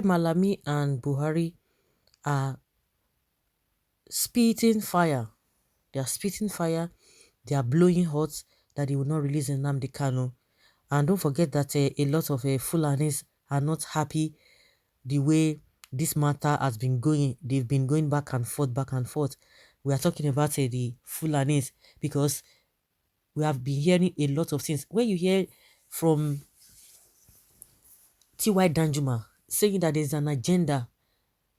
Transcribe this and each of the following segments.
while Malami and Buhari are spitting fire, they are spitting fire, they are blowing hot that they will not release Nnamdi Kanu. And don't forget that a lot of Fulanis are not happy the way this matter has been going. They've been going back and forth, back and forth. We are talking about the Fulanis because we have been hearing a lot of things. When you hear from T.Y. Danjuma saying that there's an agenda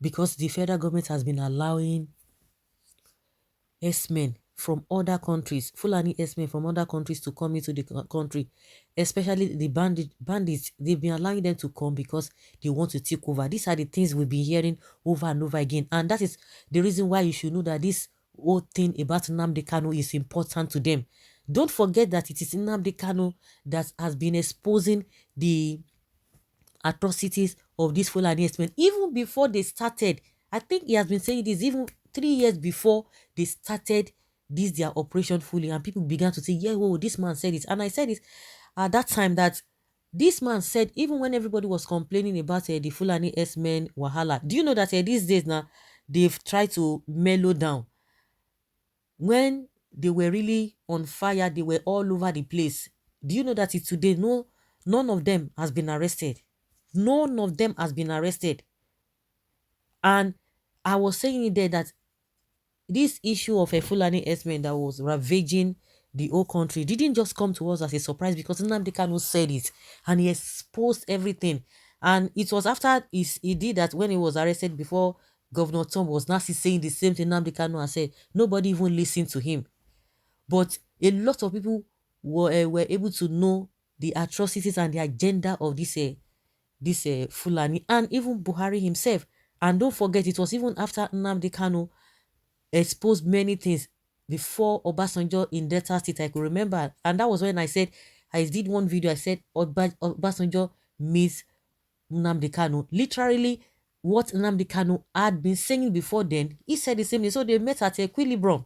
because the federal government has been allowing S-men from other countries, Fulani S-men from other countries to come into the country, especially the bandits, they've been allowing them to come because they want to take over. These are the things we've been hearing over and over again. And that is the reason why you should know that this whole thing about Nnamdi Kanu is important to them. Don't forget that it is Nnamdi Kanu that has been exposing the atrocities of these Fulani men even before they started. I think he has been saying this even 3 years before they started this their operation fully, and people began to say, yeah, whoa, this man said it. And I said it at that time that this man said, even when everybody was complaining about the Fulani S-men wahala, do you know that these days now they've tried to mellow down? When they were really on fire, they were all over the place. Do you know that today, no, none of them has been arrested? None of them has been arrested. And I was saying it there that this issue of a Fulani S-men that was ravaging the whole country didn't just come to us as a surprise, because Nnamdi Kanu said it and he exposed everything. And it was after he did that, when he was arrested, before Governor Tom was now saying the same thing Nnamdi Kanu has said. Nobody even listened to him. But a lot of people were able to know the atrocities and the agenda of this Fulani, and even Buhari himself. And don't forget, it was even after Nnamdi Kanu exposed many things before Obasanjo in Delta State, I could remember. And that was when I said, I did one video, I said Obasanjo meets Nnamdi Kanu. Literally, what Nnamdi Kanu had been saying before then, he said the same thing. So they met at Equilibrium.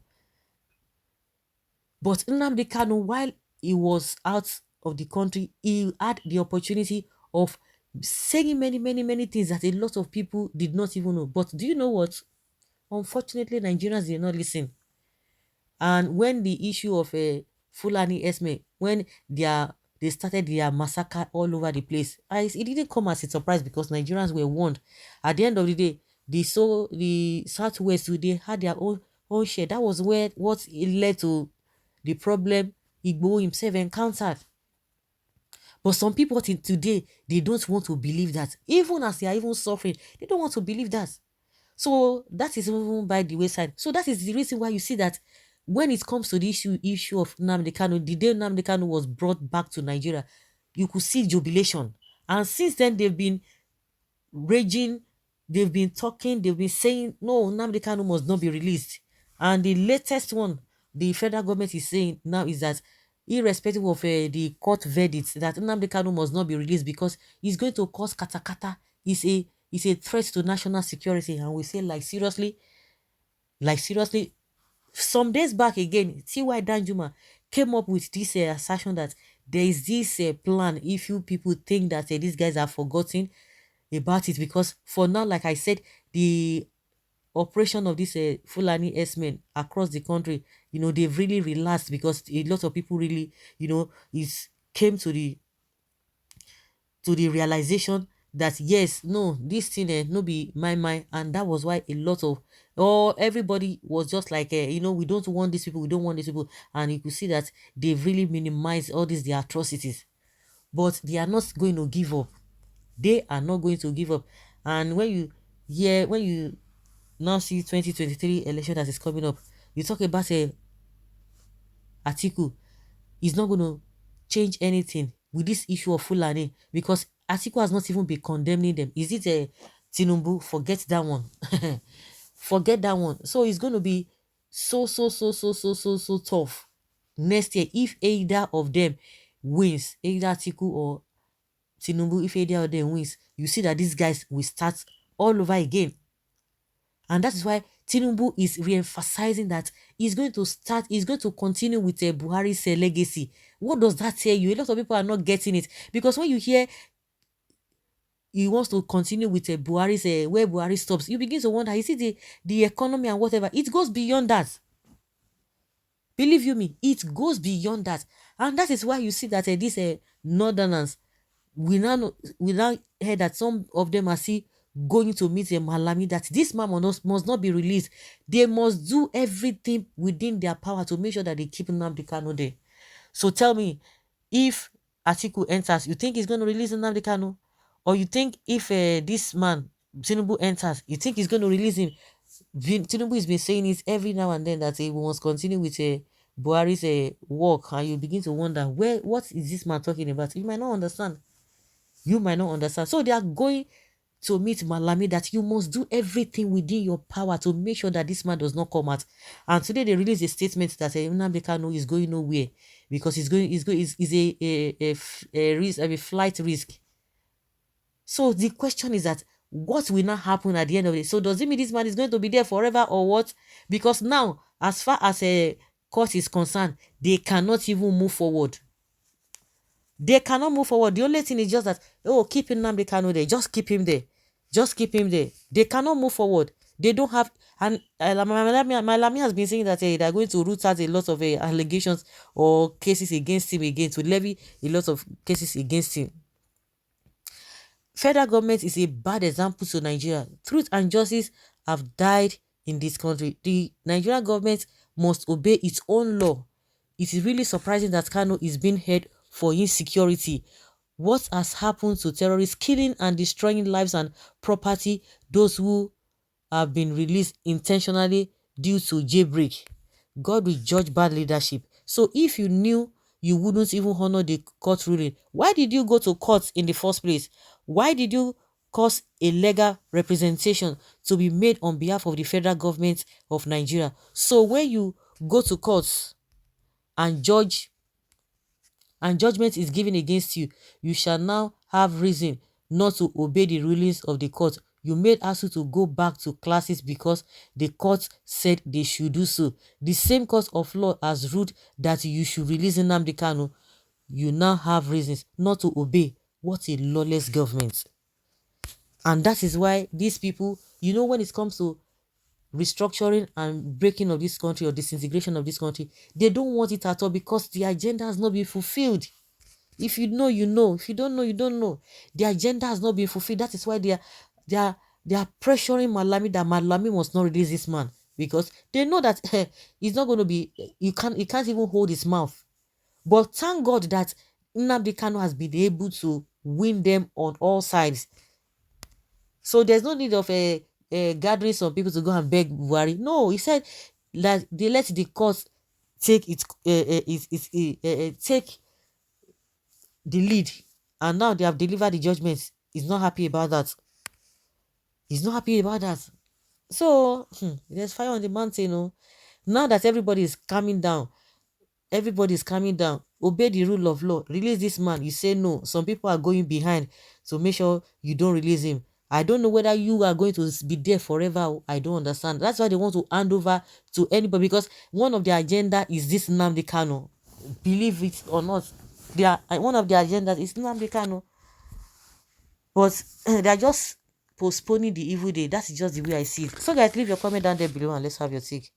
But Nnamdi Kanu, while he was out of the country, he had the opportunity of saying many, many, many things that a lot of people did not even know. But do you know what? Unfortunately, Nigerians did not listen. And when the issue of a Fulani Esme, when they started their massacre all over the place, it didn't come as a surprise, because Nigerians were warned. At the end of the day, the Southwest, they had their own share. That was what it led to the problem Igbo himself encountered. But some people today, they don't want to believe that. Even as they are even suffering, they don't want to believe that. So that is even by the wayside. So that is the reason why you see that when it comes to the issue of Nnamdi Kanu, the day Nnamdi Kanu was brought back to Nigeria, you could see jubilation. And since then, they've been raging, they've been talking, they've been saying, no, Nnamdi Kanu must not be released. And the latest one the federal government is saying now is that, irrespective of the court verdicts, that Nnamdi Kanu must not be released because he's going to cause katakata. It's a threat to national security. And we say, like seriously, some days back again, T.Y. Danjuma came up with this assertion that there is this plan. If you people think that these guys have forgotten about it, because for now, like I said, the operation of this Fulani S-men across the country, they've really relaxed, because a lot of people really, came to the realization that yes, no, this thing no be my, and that was why a lot of, or everybody was just like, we don't want these people, we don't want these people, and you could see that they've really minimized all these their atrocities. But they are not going to give up. They are not going to give up. And when you now see 2023 election that is coming up, you talk about a Atiku is not going to change anything with this issue of Fulani, because Atiku has not even been condemning them. Is it a Tinubu? Forget that one. Forget that one. So it's going to be so tough next year if either of them wins, either Atiku or Tinubu. If either of them wins, you see that these guys will start all over again. And that is why Tinubu is re-emphasizing that he's going to continue with Buhari's legacy. What does that tell you? A lot of people are not getting it, because when you hear he wants to continue with Buhari's where Buhari stops. You begin to wonder, is it the economy and whatever? It goes beyond that. Believe you me, it goes beyond that. And that is why you see that these northerners, we now hear that some of them are still going to meet Malami, that this man must not be released. They must do everything within their power to make sure that they keep Nnamdi Kanu there. So tell me, if Atiku enters, you think he's going to release Nnamdi Kanu? Or you think if this man, Tinubu, enters, you think he's going to release him? Tinubu has been saying it every now and then that he must continue with Buhari's work, and you begin to wonder, what is this man talking about? You might not understand. You might not understand. So they are going to meet Malami that you must do everything within your power to make sure that this man does not come out. And today they released a statement that Nnamdi Kanu is going nowhere because he's a flight risk. So the question is that what will not happen at the end of it? So does it mean this man is going to be there forever or what? Because now, as far as a court is concerned, they cannot even move forward. They cannot move forward. The only thing is just that, keep Nnamdi Kanu there. Just keep him there. Just keep him there. They cannot move forward. They don't have... And Malami has been saying that they're going to root out a lot of allegations or cases against him again, to levy a lot of cases against him. Federal government is a bad example to Nigeria. Truth and justice have died in this country. The Nigerian government must obey its own law. It is really surprising that Kanu is being held for insecurity. What has happened to terrorists killing and destroying lives and property, those who have been released intentionally due to jailbreak? God will judge bad leadership. So if you knew you wouldn't even honor the court ruling, why did you go to court in the first place? Why did you cause a legal representation to be made on behalf of the federal government of Nigeria? So when you go to court and judgment is given against you, you shall now have reason not to obey the rulings of the court. You made ASU to go back to classes because the court said they should do so. The same court of law has ruled that you should release Nnamdi Kanu. You now have reasons not to obey. What a lawless government. And that is why these people, when it comes to restructuring and breaking of this country or disintegration of this country, they don't want it at all because the agenda has not been fulfilled. If you know, you know. If you don't know, you don't know. The agenda has not been fulfilled. That is why they are pressuring Malami that Malami must not release this man, because they know that he's not going to be. He can't even hold his mouth. But thank God that Nnamdi Kanu has been able to win them on all sides. So there's no need of gathering some people to go and beg Buhari. No, he said that they let the court take take the lead, and now they have delivered the judgment. He's not happy about that. He's not happy about that. So there's fire on the mountain. Now that everybody is calming down, obey the rule of law, release this man. You say no, some people are going behind, so make sure you don't release him. I don't know whether you are going to be there forever. I don't understand. That's why they want to hand over to anybody, because one of their agenda is this Nnamdi Kanu. Believe it or not, one of their agendas is Nnamdi Kanu. But they are just postponing the evil day. That's just the way I see it. So guys, leave your comment down there below and let's have your take.